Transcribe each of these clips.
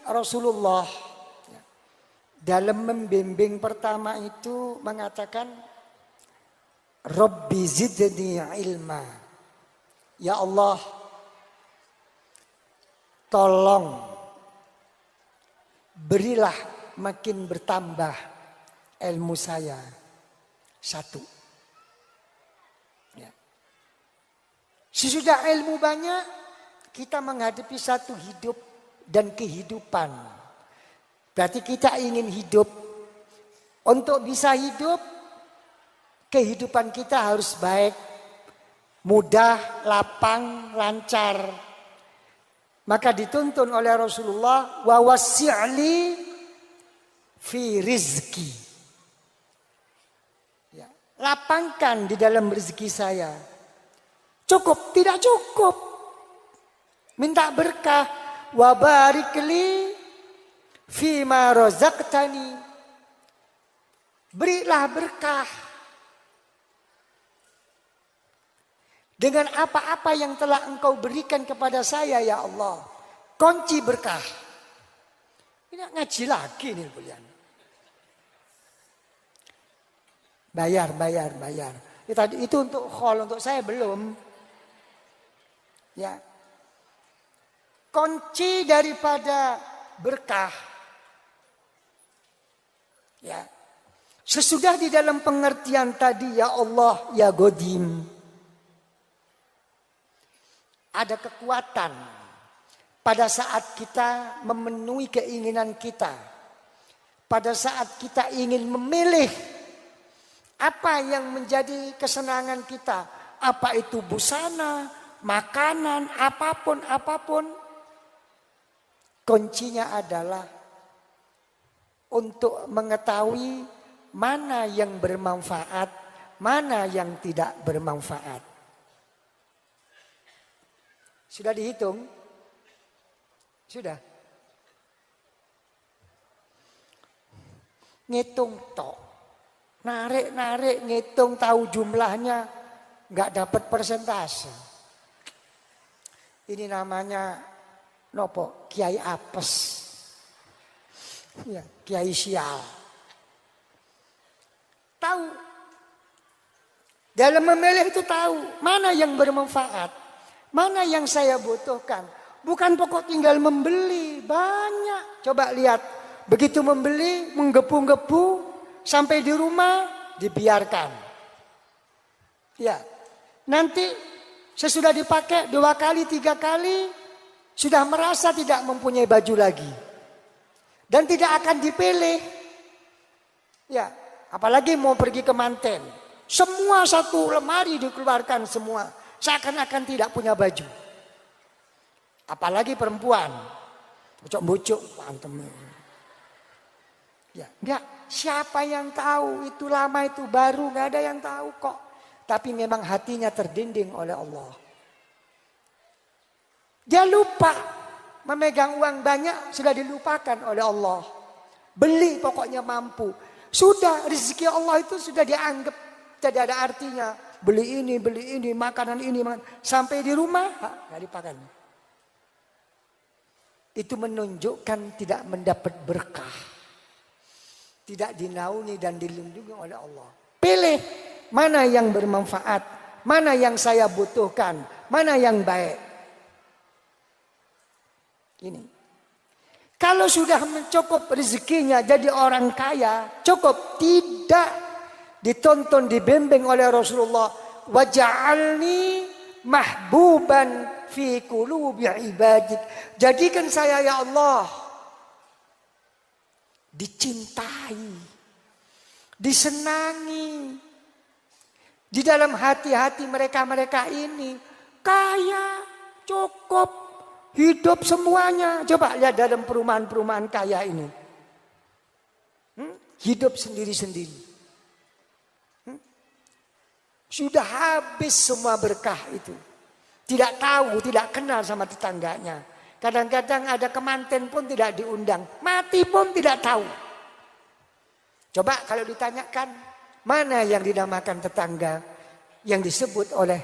Rasulullah dalam membimbing pertama itu mengatakan, Rabbi zidni ilma. Ya Allah, tolong berilah makin bertambah ilmu saya. Satu. Ya. Sesudah ilmu banyak, kita menghadapi satu hidup dan kehidupan. Berarti kita ingin hidup. Untuk bisa hidup, kehidupan kita harus baik, mudah, lapang, lancar. Maka dituntun oleh Rasulullah, wa wasi'li fi rizki. Ya, lapangkan di dalam rezeki saya. Cukup? Tidak cukup. Minta berkah. Wa barikli fima razaqtani. Berilah berkah. Dengan apa-apa yang telah engkau berikan kepada saya ya Allah. Kunci berkah. Ini ngaji lagi nih kalian. Bayar. Itu untuk khol, untuk saya belum. Ya. Kunci daripada berkah. Ya. Sesudah di dalam pengertian tadi ya Allah ya Godim. Ada kekuatan pada saat kita memenuhi keinginan kita. Pada saat kita ingin memilih apa yang menjadi kesenangan kita. Apa itu busana, makanan, apapun. Kuncinya adalah untuk mengetahui mana yang bermanfaat, mana yang tidak bermanfaat. Sudah dihitung? Sudah? Ngitung tok. Narik, ngitung tahu jumlahnya. Nggak dapat persentase. Ini namanya nopo? Kiai apes. Ya, kiai sial. Tahu. Dalam memilih itu tahu. Mana yang bermanfaat. Mana yang saya butuhkan. Bukan pokok tinggal membeli. Banyak. Coba lihat. Begitu membeli. Menggepu-gepu. Sampai di rumah. Dibiarkan. Ya. Nanti. Sesudah dipakai 2 kali 3 kali. Sudah merasa tidak mempunyai baju lagi. Dan tidak akan dipilih. Ya. Apalagi mau pergi ke manten. Semua satu lemari dikeluarkan semua. Seakan-akan tidak punya baju. Apalagi perempuan. Bucuk-bucuk. Ya, enggak. Siapa yang tahu itu lama itu baru. Enggak ada yang tahu kok. Tapi memang hatinya terdinding oleh Allah. Dia lupa. Memegang uang banyak sudah dilupakan oleh Allah. Beli pokoknya mampu. Sudah rezeki Allah itu sudah dianggap tidak ada artinya. Beli ini, makanan ini. Sampai di rumah, nggak dipakai. Itu menunjukkan tidak mendapat berkah. Tidak dinaungi dan dilindungi oleh Allah. Pilih mana yang bermanfaat. Mana yang saya butuhkan. Mana yang baik. Ini. Kalau sudah mencukup rezekinya jadi orang kaya. Cukup. Tidak. Ditonton, dibimbing oleh Rasulullah. Waj'alni mahbuban fi qulubi ibadik. Jadikan saya ya Allah dicintai, disenangi di dalam hati-hati mereka ini. Kaya, cukup, hidup semuanya. Coba lihat dalam perumahan-perumahan kaya ini. Hidup sendiri-sendiri. Sudah habis semua berkah itu. Tidak tahu, tidak kenal sama tetangganya. Kadang-kadang ada kemanten pun tidak diundang. Mati pun tidak tahu. Coba kalau ditanyakan. Mana yang dinamakan tetangga. Yang disebut oleh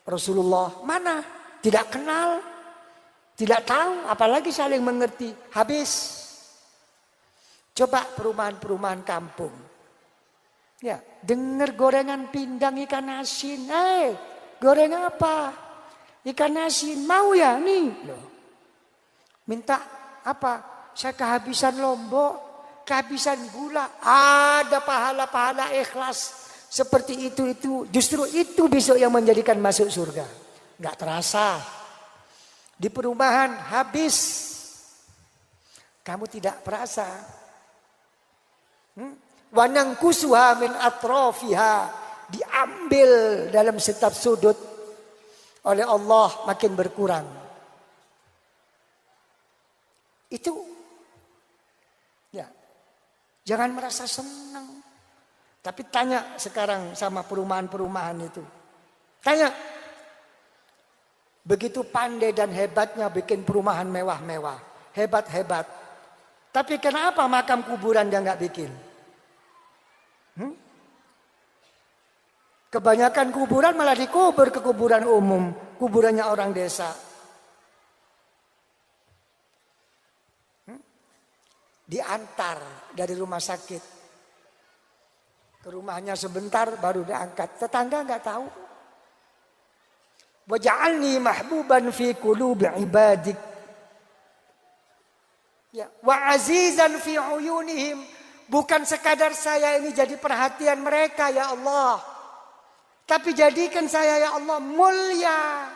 Rasulullah. Mana? Tidak kenal. Tidak tahu, apalagi saling mengerti. Habis. Coba perumahan-perumahan kampung. Ya, dengar gorengan pindang ikan asin. Goreng apa? Ikan asin. Mau ya nih? Loh. Minta apa? Saya kehabisan lombok, kehabisan gula. Ada pahala-pahala ikhlas. Seperti itu. Justru itu besok yang menjadikan masuk surga. Nggak terasa. Di perumahan habis. Kamu tidak perasa. Wanang kusuha min atrofiha. Diambil dalam setiap sudut. Oleh Allah makin berkurang. Itu. Ya. Jangan merasa senang. Tapi tanya sekarang sama perumahan-perumahan itu. Tanya. Begitu pandai dan hebatnya bikin perumahan mewah-mewah. Hebat-hebat. Tapi kenapa makam kuburan dia nggak bikin? Kebanyakan kuburan malah dikubur ke kuburan umum. Kuburannya orang desa. Diantar dari rumah sakit. Ke rumahnya sebentar baru diangkat. Tetangga nggak tahu. Waj'alni mahbuban fi qulubi ibadik. Ya, wa azizan fi uyunihim. Bukan sekadar saya ini jadi perhatian mereka ya Allah. Tapi jadikan saya ya Allah mulia.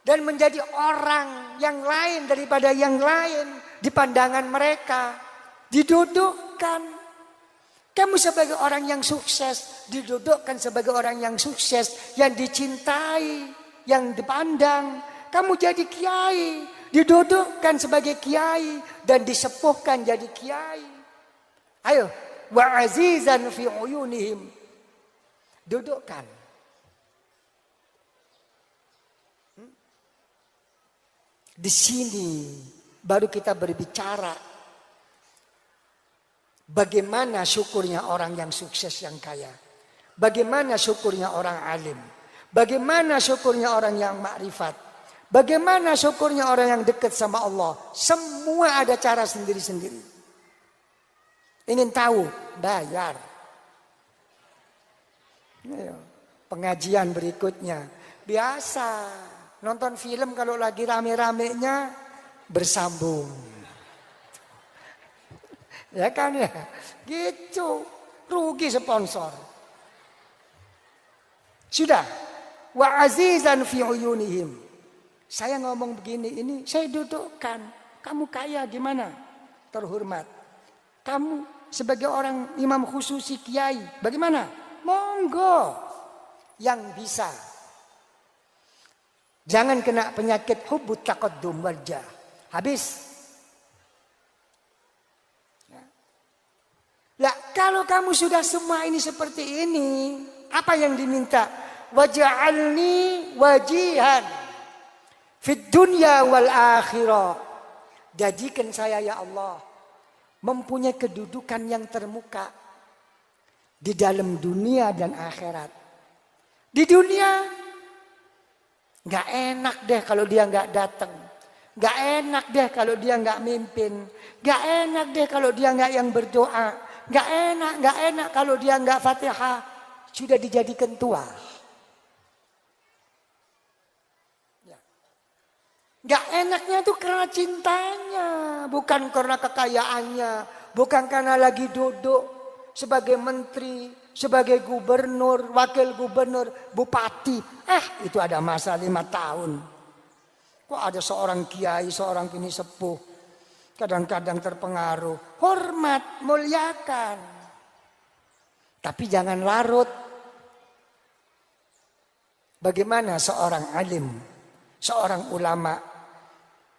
Dan menjadi orang yang lain daripada yang lain. Di pandangan mereka. Didudukkan. Kamu sebagai orang yang sukses. Didudukkan sebagai orang yang sukses. Yang dicintai. Yang dipandang, kamu jadi kiai, didudukkan sebagai kiai dan disepuhkan jadi kiai. Ayo, wa azizan fi uyunihim. Dudukkan. Di sini baru kita berbicara bagaimana syukurnya orang yang sukses yang kaya. Bagaimana syukurnya orang alim. Bagaimana syukurnya orang yang makrifat. Bagaimana syukurnya orang yang dekat sama Allah. Semua ada cara sendiri-sendiri. Ingin tahu? Bayar. Pengajian berikutnya. Biasa. Nonton film kalau lagi rame-ramenya bersambung. Ya kan ya? Gitu. Rugi sponsor. Sudah. Wa azizan fi uyunihim. Saya ngomong begini ini saya dudukkan. Kamu kaya gimana? Terhormat. Kamu sebagai orang imam khususi kiai bagaimana? Monggo. Yang bisa. Jangan kena penyakit hubbut taqaddum wajah. Habis. Ya. Lah kalau kamu sudah semua ini seperti ini, apa yang diminta? Waj'alni wajihan fid dunya wal akhirah. Jadikan saya ya Allah mempunyai kedudukan yang termuka di dalam dunia dan akhirat. Di dunia nggak enak deh kalau dia nggak datang, nggak enak deh kalau dia nggak mimpin, nggak enak deh kalau dia nggak yang berdoa, nggak enak kalau dia nggak Fatihah, sudah dijadikan tua. Gak enaknya tuh karena cintanya, bukan karena kekayaannya, bukan karena lagi duduk sebagai menteri, sebagai gubernur, wakil gubernur, bupati. Itu ada masa 5 tahun. Kok ada seorang kiai, seorang kini sepuh, kadang-kadang terpengaruh. Hormat, muliakan. Tapi jangan larut. Bagaimana seorang alim, seorang ulama,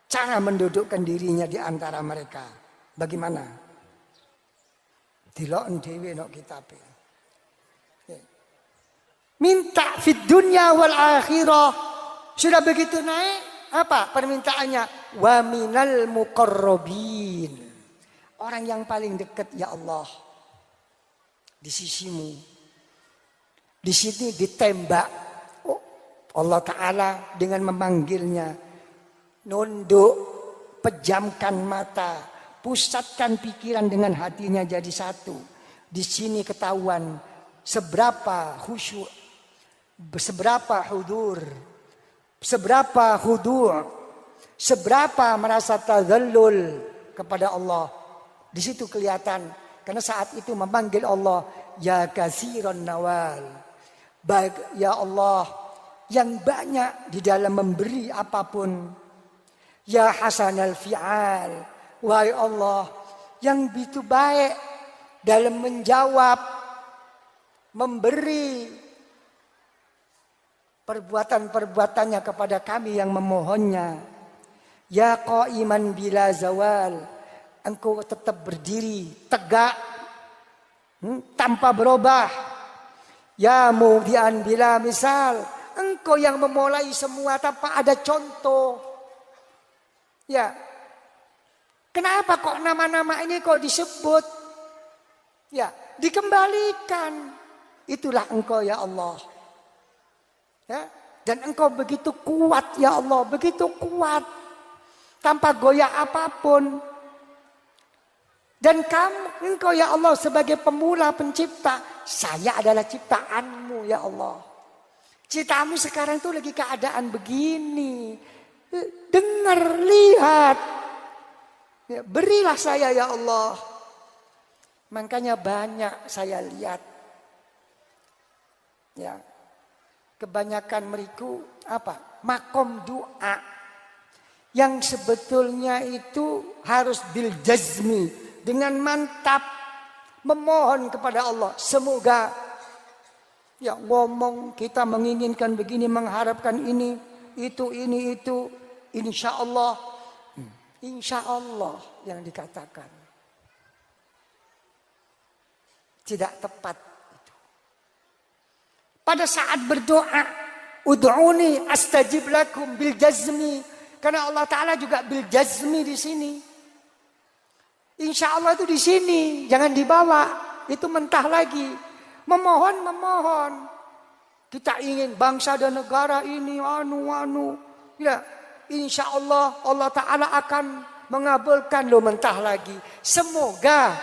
cara mendudukkan dirinya di antara mereka. Bagaimana? Diloken dhewe nok kitabe. Minta fid dunya wal akhirah. Sudah begitu naik, apa permintaannya? Wa minal muqarrabin. Orang yang paling dekat ya Allah. Di sisimu. Di sini ditembak. Allah Ta'ala dengan memanggilnya. nunduk, pejamkan mata, pusatkan pikiran dengan hatinya jadi satu. Di sini ketahuan seberapa khusyuk, seberapa hudur, seberapa khudu', seberapa merasa tadzallul kepada Allah. Di situ kelihatan, karena saat itu memanggil Allah, ya katsiran nawal. Baik ya Allah yang banyak di dalam memberi apapun. Ya hasanal fi'al. Wahai Allah yang begitu baik dalam menjawab, memberi perbuatan-perbuatannya kepada kami yang memohonnya. Ya qaiman bila zawal. Engkau tetap berdiri tegak tanpa berubah. Ya mudian bila misal. Engkau yang memulai semua tanpa ada contoh. Ya. Kenapa kok nama-nama ini kok disebut? Ya, dikembalikan. Itulah engkau ya Allah. Ya, dan engkau begitu kuat ya Allah, begitu kuat. Tanpa goyah apapun. Dan engkau ya Allah sebagai pemula pencipta. Saya adalah ciptaanmu ya Allah. Ciptaanmu sekarang tuh lagi keadaan begini. Dengar, lihat. Ya, berilah saya ya Allah. Makanya banyak saya lihat. Ya. Kebanyakan mereka apa? Makom doa. Yang sebetulnya itu harus bil jazmi. Dengan mantap. Memohon kepada Allah. Semoga. Ya ngomong kita menginginkan begini. Mengharapkan ini. Itu. Insya Allah. Insya Allah yang dikatakan. Tidak tepat. Pada saat berdoa, ud'uni astajib lakum bil jazmi, karena Allah Taala juga bil jazmi di sini. Insya Allah itu di sini, jangan dibawa, itu mentah lagi. Memohon. Kita ingin bangsa dan negara ini ya, insya Allah Allah Taala akan mengabulkan, lo mentah lagi. Semoga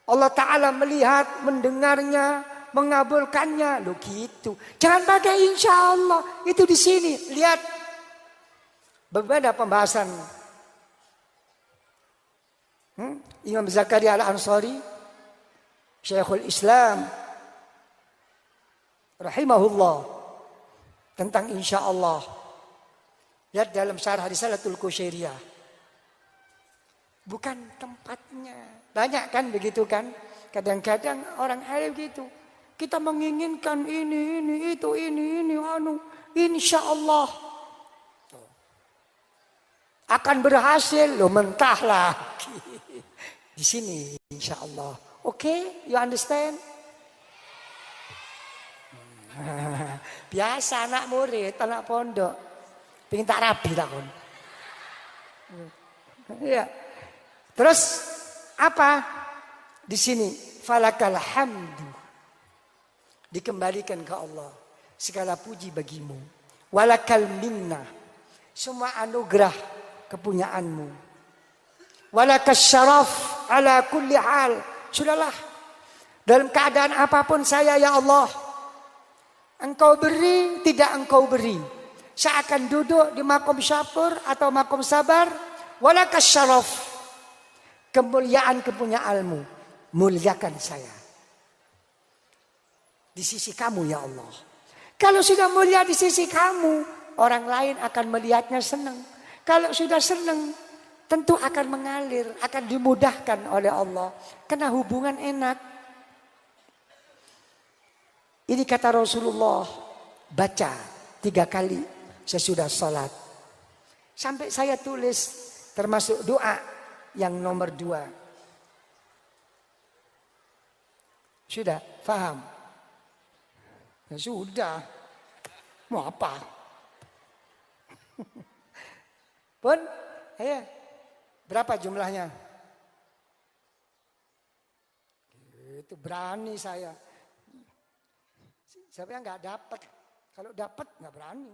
Allah Taala melihat, mendengarnya, mengabulkannya, lo gitu. Jangan pakai insya Allah, itu di sini. Lihat, berbeda pembahasan. Imam Zakaria Al-Ansari, Syekhul Islam, rahimahullah, tentang insya Allah. Lihat dalam syarah Risalatul Qusyairiyah. Bukan tempatnya. Banyak kan begitu kan? Kadang-kadang orang alim gitu. Kita menginginkan ini, itu, ini, insya Allah akan berhasil. Lo mentah lagi. Di sini insya Allah. Oke, you understand? Biasa anak murid, anak pondok. Pengen tak rabi tak kon. Ya. Terus apa? Di sini falakal hamdu. Dikembalikan ke Allah. Segala puji bagimu. Walakal minnah. Semua anugerah kepunyaanmu. Walakas syaraf ala kulli hal. Sudahlah. Dalam keadaan apapun saya ya Allah. Engkau beri, tidak engkau beri. Saya akan duduk di makom syukur atau makom sabar. Walakas syaraf. Kemuliaan kepunyaanmu. Muliakan saya. Di sisi kamu ya Allah. Kalau sudah mulia di sisi kamu, orang lain akan melihatnya senang. Kalau sudah senang, tentu akan mengalir, akan dimudahkan oleh Allah. Karena hubungan enak. Ini kata Rasulullah, baca 3 kali sesudah sholat. Sampai saya tulis termasuk doa yang nomor 2. Sudah, paham? Ya sudah, mau apa? Pun, ayo, berapa jumlahnya? Itu berani saya. Siapa yang nggak dapat? Kalau dapat nggak berani.